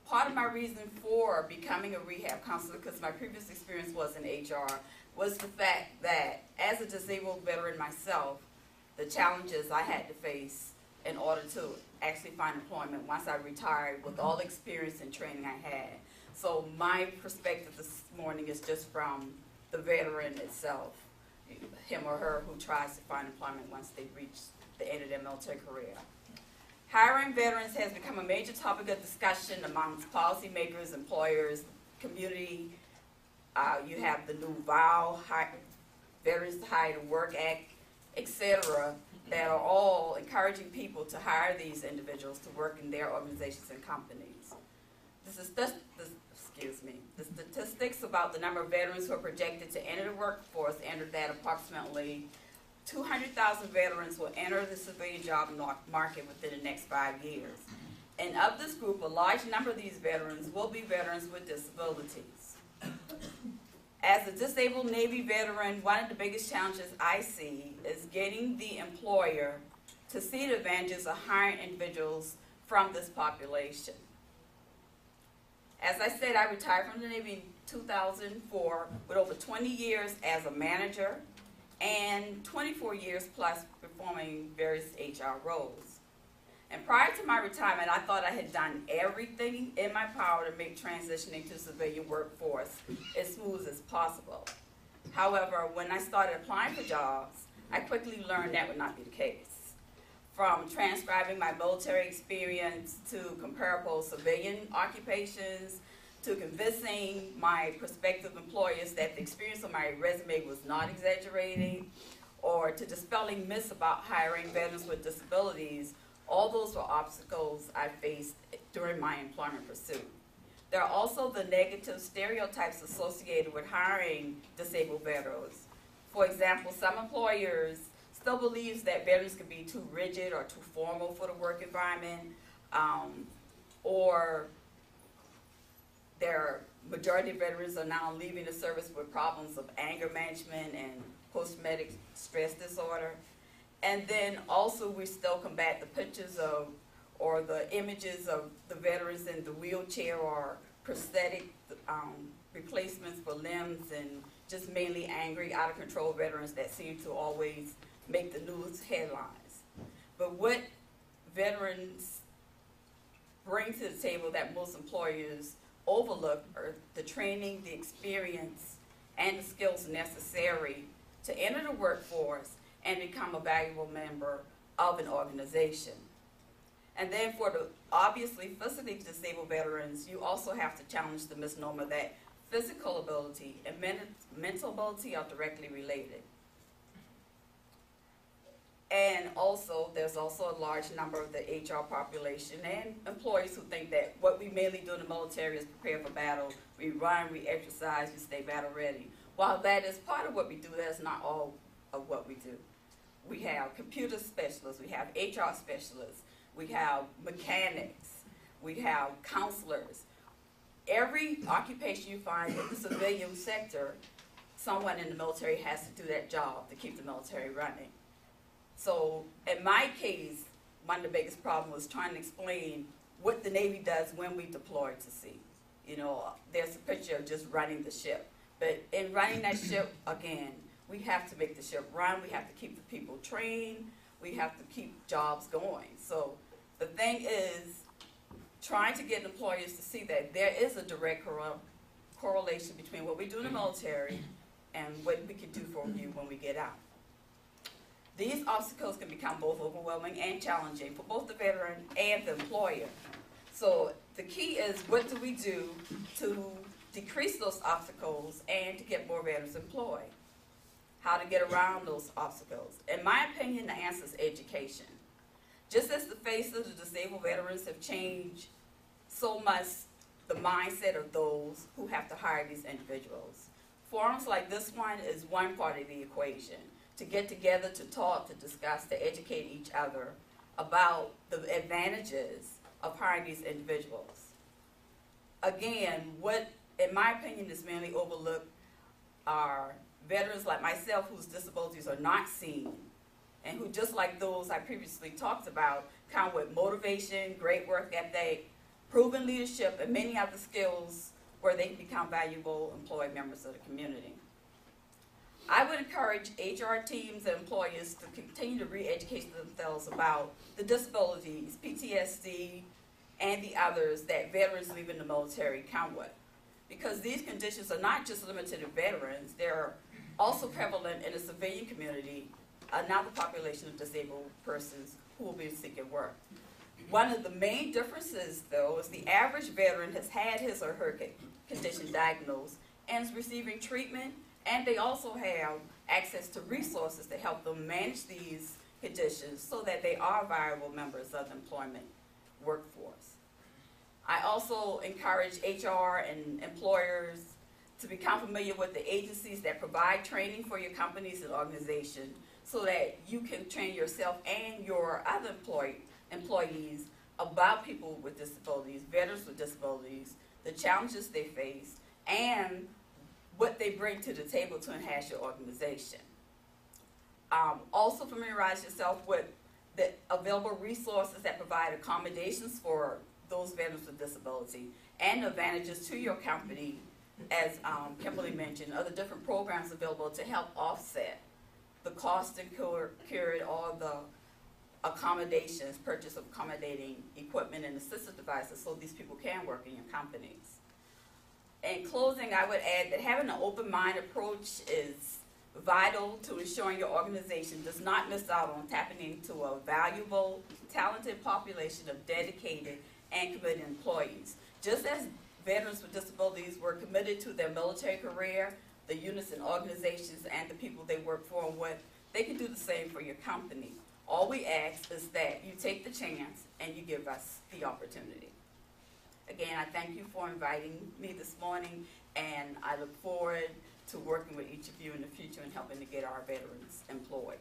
part of my reason for becoming a rehab counselor, because my previous experience was in HR, was the fact that as a disabled veteran myself, the challenges I had to face in order to actually find employment once I retired with all the experience and training I had. So my perspective this morning is just from the veteran itself, him or her who tries to find employment once they reach the end of their military career. Hiring veterans has become a major topic of discussion amongst policymakers, employers, community. You have the new VOW, Veterans to Hire to Work Act, etc., that are all encouraging people to hire these individuals to work in their organizations and companies. The statistics about the number of veterans who are projected to enter the workforce enter that approximately 200,000 veterans will enter the civilian job market within the next 5 years. And of this group, a large number of these veterans will be veterans with disabilities. As a disabled Navy veteran, one of the biggest challenges I see is getting the employer to see the advantages of hiring individuals from this population. As I said, I retired from the Navy in 2004 with over 20 years as a manager and 24 years plus performing various HR roles. And prior to my retirement, I thought I had done everything in my power to make transitioning to the civilian workforce as smooth as possible. However, when I started applying for jobs, I quickly learned that would not be the case. From transcribing my military experience to comparable civilian occupations, to convincing my prospective employers that the experience on my resume was not exaggerating, or to dispelling myths about hiring veterans with disabilities, all those were obstacles I faced during my employment pursuit. There are also the negative stereotypes associated with hiring disabled veterans. For example, some employers still believes that veterans can be too rigid or too formal for the work environment, or their majority of veterans are now leaving the service with problems of anger management and post-traumatic stress disorder. And then also we still combat the pictures of, or the images of the veterans in the wheelchair or prosthetic replacements for limbs, and just mainly angry, out of control veterans that seem to always make the news headlines. But what veterans bring to the table that most employers overlook are the training, the experience, and the skills necessary to enter the workforce and become a valuable member of an organization. And then for the obviously physically disabled veterans, you also have to challenge the misnomer that physical ability and mental ability are directly related. And also, there's also a large number of the HR population and employees who think that what we mainly do in the military is prepare for battle. We run, we exercise, we stay battle ready. While that is part of what we do, that's not all of what we do. We have computer specialists, we have HR specialists, we have mechanics, we have counselors. Every occupation you find in the civilian sector, someone in the military has to do that job to keep the military running. So in my case, one of the biggest problems was trying to explain what the Navy does when we deploy to sea. You know, there's a picture of just running the ship. But in running that ship, again, we have to make the ship run, we have to keep the people trained, we have to keep jobs going. So the thing is, trying to get employers to see that there is a direct correlation between what we do in the military and what we can do for you when we get out. These obstacles can become both overwhelming and challenging for both the veteran and the employer. So the key is, what do we do to decrease those obstacles and to get more veterans employed? How to get around those obstacles? In my opinion, the answer is education. Just as the face of the disabled veterans have changed, so must the mindset of those who have to hire these individuals. Forums like this one is one part of the equation. To get together, to talk, to discuss, to educate each other about the advantages of hiring these individuals. Again, what, in my opinion, is mainly overlooked are veterans like myself whose disabilities are not seen, and who, just like those I previously talked about, come with motivation, great work ethic, proven leadership, and many other skills where they can become valuable employee members of the community. I would encourage HR teams and employers to continue to re-educate themselves about the disabilities, PTSD, and the others that veterans leaving the military come with. Because these conditions are not just limited to veterans, they're also prevalent in the civilian community, another population of disabled persons who will be seeking work. One of the main differences, though, is the average veteran has had his or her condition diagnosed and is receiving treatment, and they also have access to resources to help them manage these conditions so that they are viable members of the employment workforce. I also encourage HR and employers to become familiar with the agencies that provide training for your companies and organizations so that you can train yourself and your other employees about people with disabilities, veterans with disabilities, the challenges they face, and what they bring to the table to enhance your organization. Also familiarize yourself with the available resources that provide accommodations for those veterans with disability and advantages to your company, as Kimberly mentioned, other different programs available to help offset the cost incurred or the accommodations, purchase of accommodating equipment and assistive devices so these people can work in your companies. In closing, I would add that having an open mind approach is vital to ensuring your organization does not miss out on tapping into a valuable, talented population of dedicated and committed employees. Just as veterans with disabilities were committed to their military career, the units and organizations and the people they work for and with, they can do the same for your company. All we ask is that you take the chance and you give us the opportunity. Again, I thank you for inviting me this morning, and I look forward to working with each of you in the future and helping to get our veterans employed.